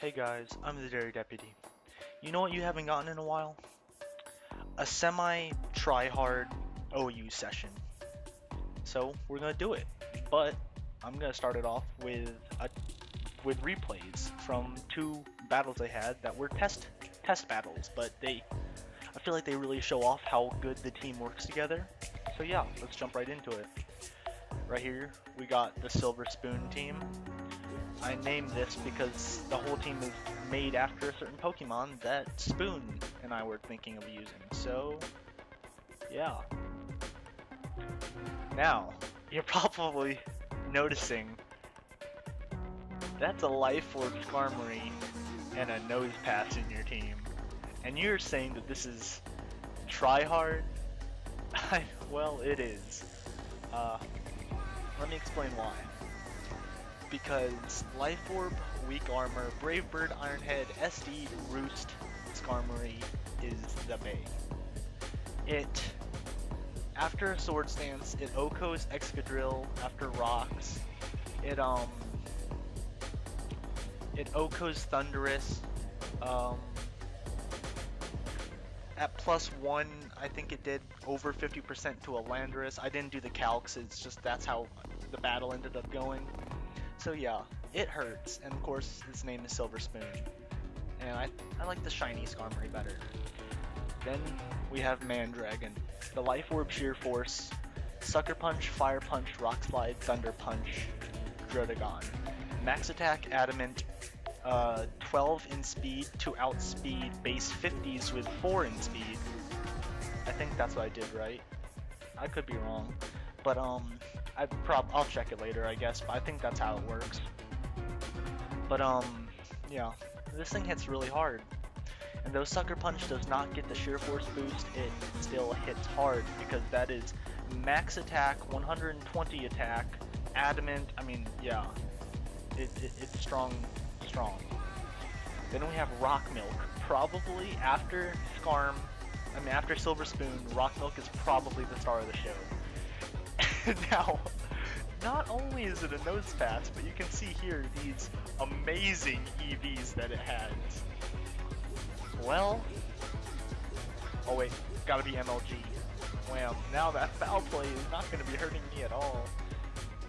Hey guys, I'm the Dairy Deputy. You know what you haven't gotten in a while? A semi-try-hard OU session. So we're gonna do it, but I'm gonna start it off with replays from two battles I had that were test battles, but I feel like they really show off how good the team works together. So yeah, let's jump right into it. Right here, we got the Silver Spoon team. I named this because the whole team is made after a certain Pokemon that Spoon and I were thinking of using. So, yeah. Now, you're probably noticing that's a Life Orb Skarmory and a Nose Pass in your team. And you're saying that this is try-hard? Well, it is. Let me explain why. Because Life Orb, Weak Armor, Brave Bird, Ironhead, SD, Roost, Skarmory is the bae. After a Sword Stance, it OHKOs Excadrill after Rocks. It OHKOs Thundurus. At +1, I think it did over 50% to a Landorus. I didn't do the calcs, it's just that's how the battle ended up going. So yeah, it hurts, and of course its name is Silver Spoon, and I like the shiny Skarmory better. Then we have Mandragon, the Life Orb Sheer Force, Sucker Punch, Fire Punch, Rock Slide, Thunder Punch, Drotagon. Max Attack Adamant, 12 in speed to outspeed base 50s with 4 in speed. I think that's what I did right. I could be wrong, but I'll check it later, I guess, but I think that's how it works. But yeah, this thing hits really hard. And though Sucker Punch does not get the Sheer Force boost, it still hits hard because that is max attack, 120 attack, adamant. I mean, yeah, it's strong. Then we have Rock Milk. Probably after after Silver Spoon, Rock Milk is probably the star of the show. Now, not only is it a Nose Pass, but you can see here these amazing EVs that it has. Well, oh wait, gotta be MLG. Wham, now that foul play is not gonna be hurting me at all.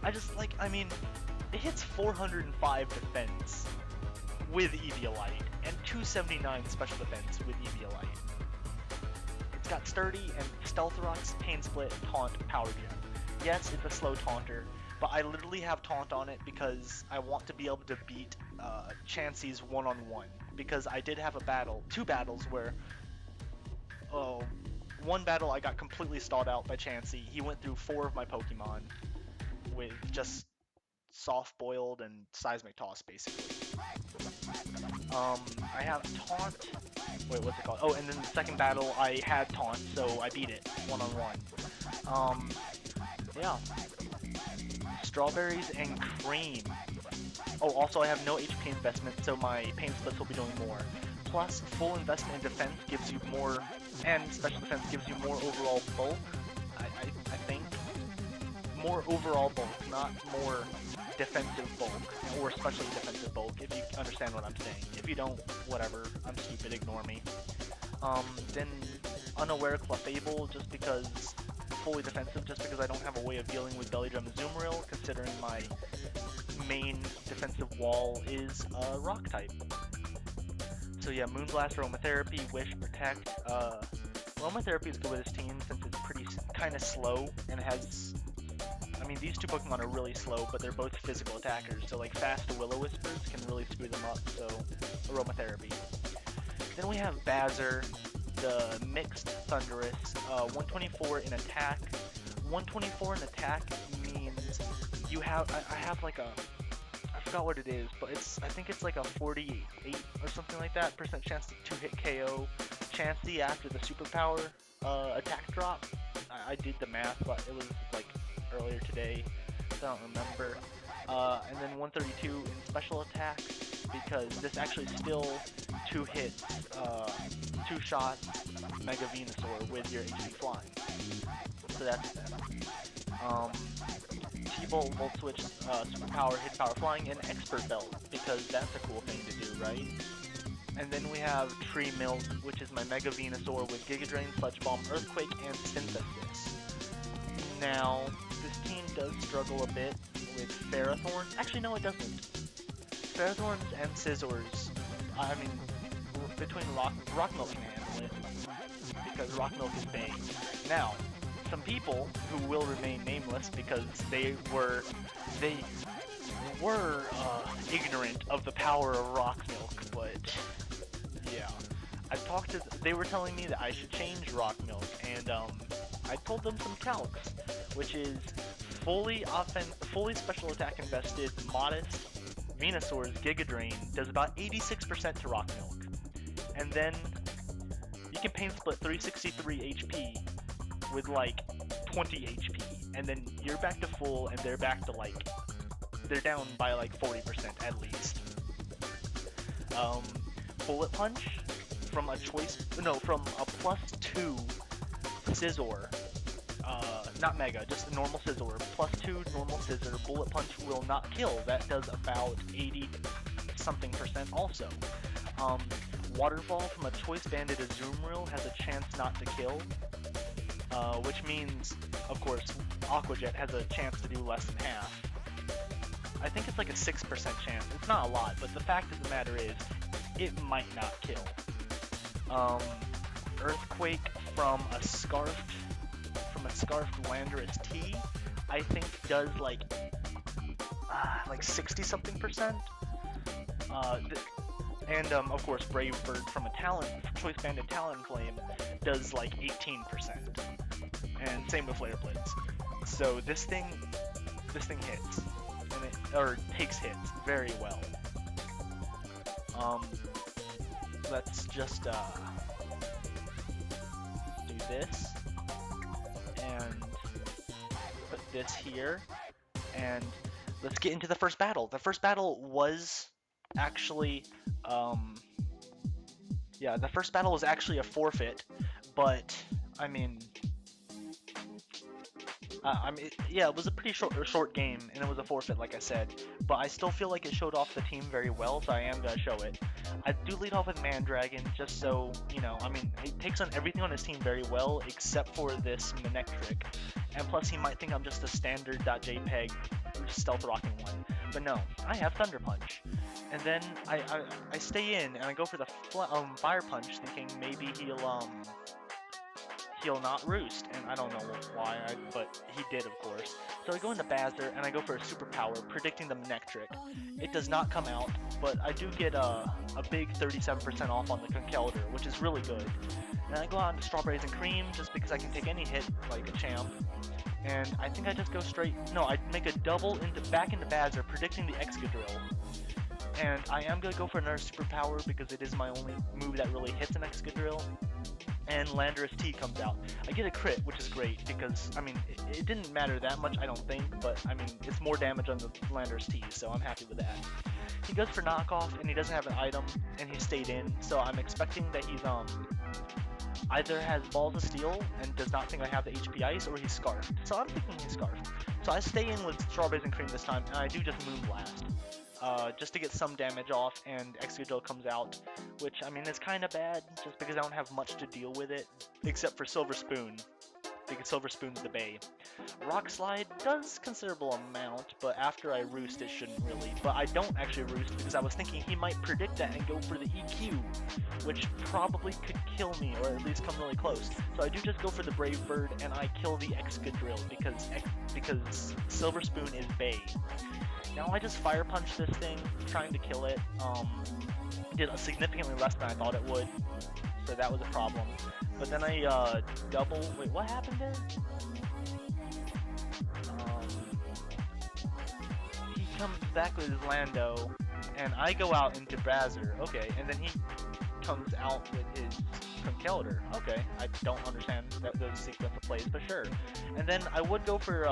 It hits 405 defense with Eviolite, and 279 special defense with Eviolite. It's got Sturdy and Stealth Rocks, Pain Split, Taunt, Power Gem. Yes, it's a slow taunter, but I literally have taunt on it because I want to be able to beat Chansey's one-on-one. Because I did have two battles where, one battle I got completely stalled out by Chansey. He went through 4 of my Pokemon with just soft-boiled and seismic toss, basically. I have taunt. Wait, what's it called? Oh, and then the second battle I had taunt, so I beat it one-on-one. Yeah. Strawberries and cream. Oh, also I have no HP investment, so my pain splits will be doing more. Plus, full investment in defense gives you more, and special defense gives you more overall bulk. I think. More overall bulk, not more defensive bulk, or specially defensive bulk, if you understand what I'm saying. If you don't, whatever, I'm stupid, ignore me. Then Unaware Clefable, just because fully defensive, just because I don't have a way of dealing with Belly Drum and Azumarill, considering my main defensive wall is Rock type. So yeah, Moonblast, Aromatherapy, Wish, Protect. Aromatherapy is good with this team since it's kind of slow and has. These two Pokemon are really slow, but they're both physical attackers, so like fast Will-O-Whispers can really screw them up, so Aromatherapy. Then we have Bazzer, the mixed Thundurus, 124 in attack. 124 in attack means you have, I have like I forgot what it is, but I think it's like a 48 or something like that % chance to hit KO Chansey after the superpower attack drop. I did the math, but it was like earlier today, so I don't remember. And then 132 in special attack, because this actually still 2 hits, 2 shots Mega Venusaur with your HP flying. So that's that. Volt, Volt Switch, Superpower, Hidden Power Flying, and Expert Belt, because that's a cool thing to do, right? And then we have Tree Milk, which is my Mega Venusaur with Giga Drain, Sludge Bomb, Earthquake, and Synthesis. Now, this team does struggle a bit with Ferrothorn. Actually, no, it doesn't. Ferrothorns and Scizors, I mean, between Rock Milk can handle it, because Rock Milk is big. Now, some people who will remain nameless because they were ignorant of the power of Rock Milk, but yeah, they were telling me that I should change Rock Milk, and I told them some calcs, which is fully special attack invested, modest Venusaur's Giga Drain does about 86% to Rock Milk, and then you can pain split 363 HP with like 20 HP, and then you're back to full, and they're back to like, they're down by like 40% at least. Bullet Punch from a +2 Scizor, not Mega, just a normal Scizor, +2 normal Scizor, Bullet Punch will not kill. That does about 80-something% also. Waterfall from a Choice Banded Azumarill has a chance not to kill, which means, of course, Aqua Jet has a chance to do less than half. I think it's like a 6% chance. It's not a lot, but the fact of the matter is, it might not kill. Earthquake from a Scarfed Landorus T, I think does like 60-something%. And of course, Brave Bird from a Choice Banded Talonflame does like 18%, and same with Flare Blitz. So this thing hits, or takes hits very well. Let's just do this and put this here, and let's get into the first battle. The first battle was actually the first battle was actually a forfeit, but I mean, it was a pretty short game, and it was a forfeit, like I said. But I still feel like it showed off the team very well, so I am gonna show it. I do lead off with Mandragon, just so you know. I mean, he takes on everything on his team very well, except for this Manectric. And plus, he might think I'm just a standard .jpeg stealth rocking one. But no, I have Thunder Punch. And then I stay in, and I go for the Fire Punch, thinking maybe he'll not roost, and I don't know why, but he did, of course. So I go into Bazzer, and I go for a Superpower, predicting the Manectric. It does not come out, but I do get a big 37% off on the Conkeldurr, which is really good. And I go on to Strawberries and Cream, just because I can take any hit like a champ. And I think I just go straight, no, I make a double back into Bazzer, predicting the Excadrill. And I am going to go for another Superpower, because it is my only move that really hits an Excadrill. And Landorus T comes out. I get a crit, which is great, because, I mean, it didn't matter that much, I don't think, but, I mean, it's more damage on the Landorus T, so I'm happy with that. He goes for knockoff, and he doesn't have an item, and he stayed in, so I'm expecting that he's, either has Balls of Steel and does not think I have the HP Ice, or he's Scarfed. So I'm thinking he's Scarfed. So I stay in with Strawberries and Cream this time, and I do just Moonblast. Just to get some damage off, and Excadrill comes out, which, I mean, is kind of bad, just because I don't have much to deal with it, except for Silver Spoon, because Silver Spoon's the Bay. Rock Slide does considerable amount, but after I roost, it shouldn't really. But I don't actually roost, because I was thinking he might predict that and go for the EQ, which probably could kill me, or at least come really close. So I do just go for the Brave Bird, and I kill the Excadrill, because Silver Spoon is Bay. Now I just Fire Punch this thing, trying to kill it. Did significantly less than I thought it would, so that was a problem. But then I wait, what happened there? He comes back with his Lando, and I go out into Bazzer. Okay, and then he comes out with his Conkeldurr. Okay, I don't understand those sequence of plays, but sure. And then I would go for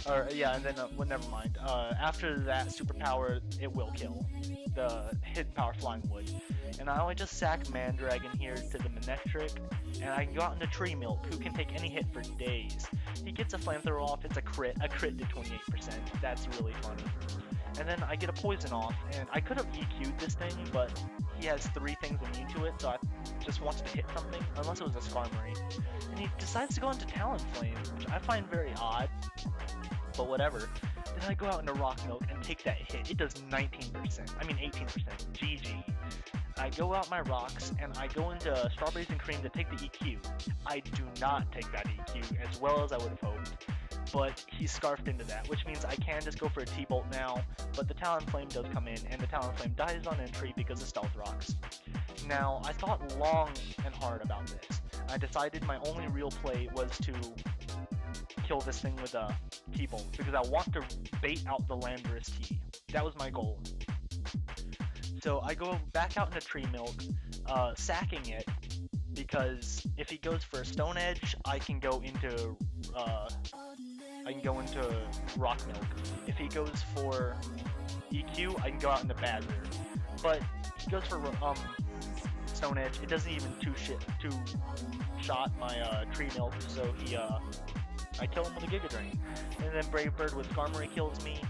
Or yeah, and then well, never mind. After that superpower, it will kill the hidden power flying wood. And I only just sack Mandragon here to the Manectric, and I can go out into Tree Milk, who can take any hit for days. He gets a flamethrower off, it's a crit to 28%. That's really funny. And then I get a poison off, and I could have EQ'd this thing, but he has 3 things immune to it, so I just wanted to hit something, unless it was a Skarmory. And he decides to go into Talonflame, which I find very odd, but whatever. Then I go out into Rock Milk and take that hit. It does 19%, I mean 18%, GG. I go out my rocks, and I go into Strawberries and Cream to take the EQ. I do not take that EQ as well as I would have hoped, but he scarfed into that, which means I can just go for a T-Bolt now, but the Talonflame does come in, and the Talonflame dies on entry because of Stealth Rocks. Now, I thought long and hard about this. I decided my only real play was to kill this thing with a T-Bolt, because I want to bait out the Landorus T. That was my goal. So I go back out into Tree Milk, sacking it, because if he goes for a Stone Edge, I can go into Rock Milk. If he goes for EQ, I can go out into Badger. But he goes for Stone Edge. It doesn't even two-shot my Tree Milk, so I kill him with a Giga Drain. And then Brave Bird with Skarmory kills me.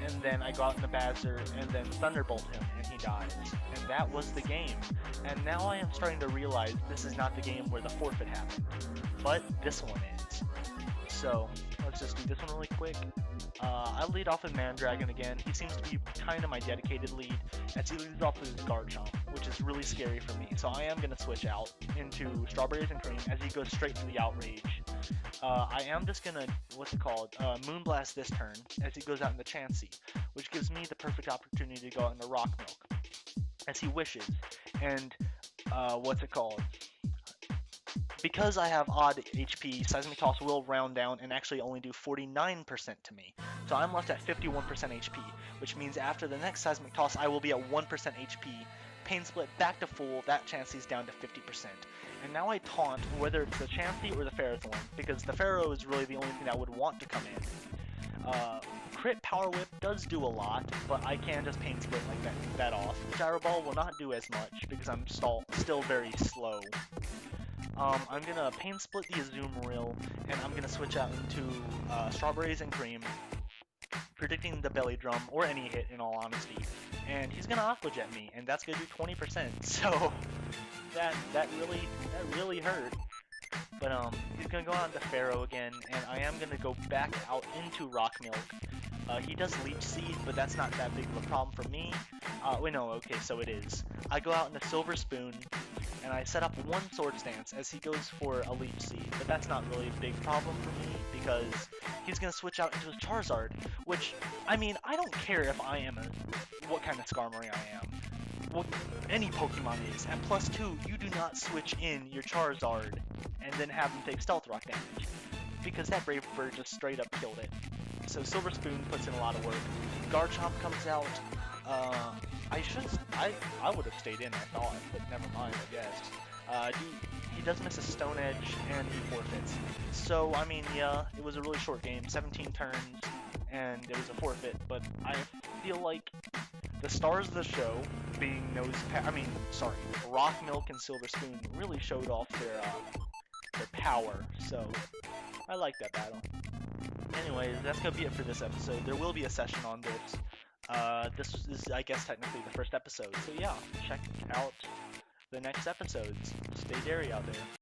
And then I go out in the Badger, and then Thunderbolt him, and he dies. And that was the game. And now I am starting to realize this is not the game where the forfeit happened, but this one is. So, let's just do this one really quick. I lead off with Mandragon again. He seems to be kind of my dedicated lead, as he leads off with his Garchomp, which is really scary for me. So I am going to switch out into Strawberries and Cream, as he goes straight for the Outrage. I am just gonna, Moonblast this turn, as he goes out into Chansey, which gives me the perfect opportunity to go out into Rock Milk, as he wishes. And, because I have odd HP, Seismic Toss will round down and actually only do 49% to me. So I'm left at 51% HP, which means after the next Seismic Toss, I will be at 1% HP. Pain Split back to full, that Chansey's down to 50%. And now I taunt, whether it's the Chansey or the Ferrothorn, because the Pharaoh is really the only thing that would want to come in. Crit Power Whip does do a lot, but I can just Pain Split like that off. Gyro Ball will not do as much, because I'm still very slow. I'm gonna Pain Split the Azumarill, and I'm gonna switch out into Strawberries and Cream, predicting the Belly Drum, or any hit in all honesty. And he's gonna Aqua Jet me, and that's gonna do 20%, so that really hurt. But he's gonna go on to Pharaoh again, and I am gonna go back out into Rock Milk. He does Leech Seed, but that's not that big of a problem for me. Wait, no, okay, so it is. I go out into Silver Spoon, and I set up one Swords Dance as he goes for a Leech Seed, but that's not really a big problem for me, because he's gonna switch out into his Charizard, which, I mean, I don't care if I am what kind of Skarmory I am. What any Pokemon is. At +2, you do not switch in your Charizard and then have him take Stealth Rock damage, because that Brave Bird just straight up killed it. So Silver Spoon puts in a lot of work. Garchomp comes out. I would have stayed in, I thought, but never mind, I guess. He does miss a Stone Edge, and he forfeits. So, I mean, yeah, it was a really short game, 17 turns, and it was a forfeit, but I feel like the stars of the show, being Rock Milk and Silver Spoon, really showed off their power, so I like that battle. Anyways, that's gonna be it for this episode. There will be a session on this. This is, I guess, technically the first episode, so yeah, check out the next episodes. Stay dairy out there.